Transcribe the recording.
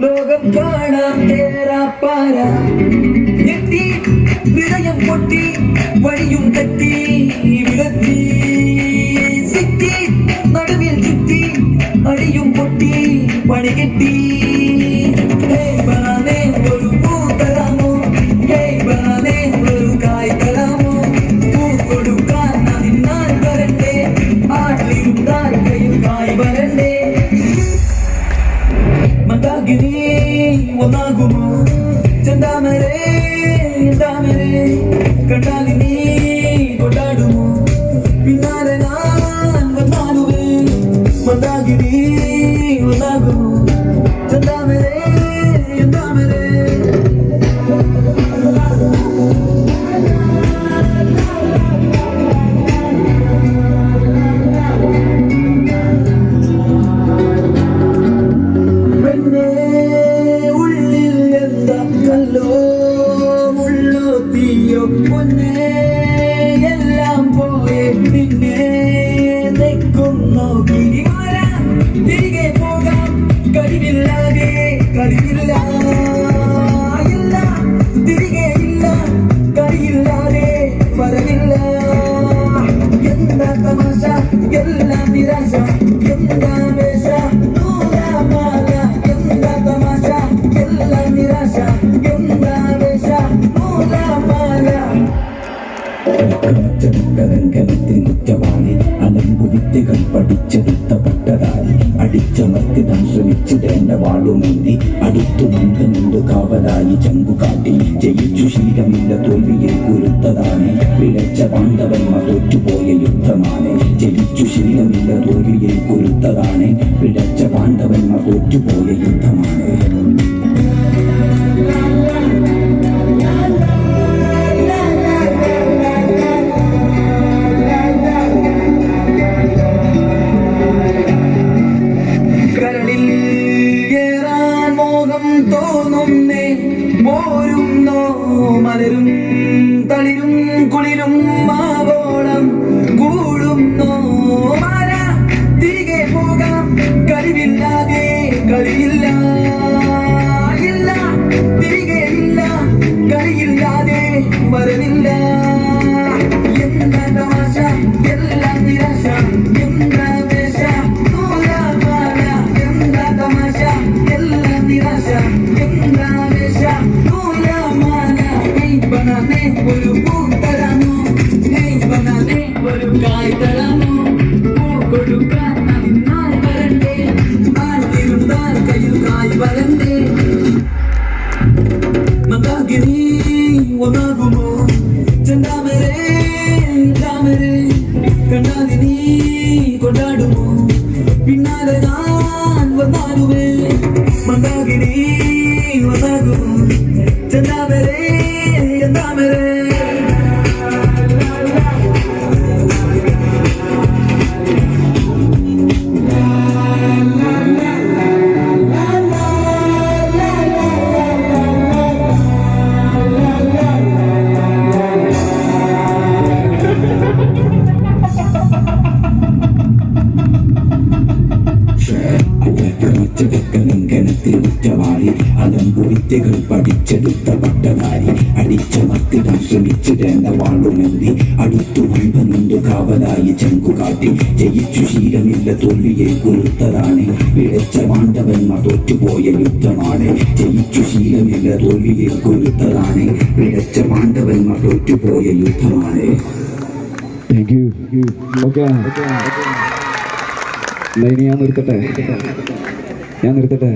ലോകം കാണാം തേരാപ്പാര ഞെട്ടി ഹൃദയം പൊട്ടി വഴിയും തട്ടി വിളത്തി സിറ്റി നടുവിൽ ചുറ്റി അടിയും പൊട്ടി പണികെട്ടി ഒരു പൂ തരാമോ ഒരു കായ് തരാമോ പൂ കൊടുക്കാൻ നിന്നാൽ വരണ്ടേ ആട്ടിരുന്നാൽ കയ്യിൽ കായ് വരണ്ടേ മന്ദാകിനി ഒന്നാകുമോ ചെന്താമരേ കണ്ടാലിനി കൊണ്ടാടുമോ പിന്നാലെ ഞാൻ വന്നാലുവേ മന്ദാകിനി ഒന്നാകുമോ ചെന്താമരേ പൊന്നേ എല്ലാം പോയേ നിന്നെ തെക്കുന്നു തിരികെ പോകാം കഴിവില്ലാതെ കഴിയില്ല ഇല്ല തിരികെ ഇല്ല കഴിയില്ലാതെ പറയില്ല എന്താ തമാശ എല്ലാം നിരാശ എന്താ വേഷ നൂലാമാല എന്താ തമാശ എല്ലാം നിരാശ എന്താ വേഷ നൂലാമാല കലങ്കലത്തിൽ കുറ്റവാളി അലമ്പുവിദ്യകൾ പഠിച്ചെടുത്ത പട്ടതാരി അടിച്ചമർത്തിടാൻ ശ്രമിച്ചിടേണ്ട വാളുമേന്തി അടുത്തു നന്ദനുണ്ട് കാവലായി ചങ്കുകാട്ടി ജയിച്ചു ശീലമില്ല തോൽവിയിൽ കുരുത്തതാണ് പിഴച്ച പാണ്ഡവന്മാർ തോറ്റുപോയ യുദ്ധമാണ് ജയിച്ചു ശീലമില്ല തോൽവിയിൽ കുരുത്തതാണ് പിഴച്ച പാണ്ഡവന്മാർ തോറ്റുപോയ യുദ്ധമാണ് തോന്നുന്നേ പോരുന്നോ മലരും തളിരും കുളിരും മാവോളം കൂടുന്നോ മാല തിരികെ പോകാം കഴിവില്ലാതെ കഴിയില്ല ഇല്ല തിരികെ ഇല്ല കഴിയില്ലാതെ വരവില്ല എന്താ തമാശ എല്ലാം നിരാശ എന്താ വേഷ നൂലാമാല എന്താ തമാശ എല്ലാം നിരാശ എന്താ വേഷ നൂലാമാല ബനാനെ ഒരു പൂ തരാമോ ബനാനെ ഒരു കായ് തരാമോ പൂ കൊടുക്കാൻ നിന്നാൽ വരണ്ടേ ആട്ടിരുന്നാൽ കയ്യിൽ കായ് വരണ്ടേ മന്ദാകിനി ഒന്നാകുമോ ചെന്താമരേ കണ്ടാലിനി കൊണ്ടാടുമോ പിന്നാലെ ഞാൻ വന്നാലുവേ മന്ദാകിനി ഒന്നാകുമോ ചെന്താമരേ കലങ്കലത്തിൽ കുറ്റവാളി അലമ്പുവിദ്യകൾ പഠിച്ചെടുത്ത പട്ടതാരി അടിച്ചമർത്തിടാൻ ശ്രമിച്ചിടേണ്ട വാളുമെന്തി അടുത്തു നന്ദനുണ്ട് കാവലായി ചങ്കുകാട്ടി ജയിച്ചു ശീലമില്ല തോൽവിയെ കുരുത്തതാണ് പിഴച്ച പാണ്ഡവന്മാർ തോറ്റുപോയ യുദ്ധമാണ് ജയിച്ചു ശീലമില്ല തോൽവിയെ കുരുത്തതാണ് പിഴച്ച പാണ്ഡവന്മാർ തോറ്റുപോയ യുദ്ധമാണ്. Thank you. ഓക്കെ, ഇനി ഞാൻ നിർത്തട്ടെ.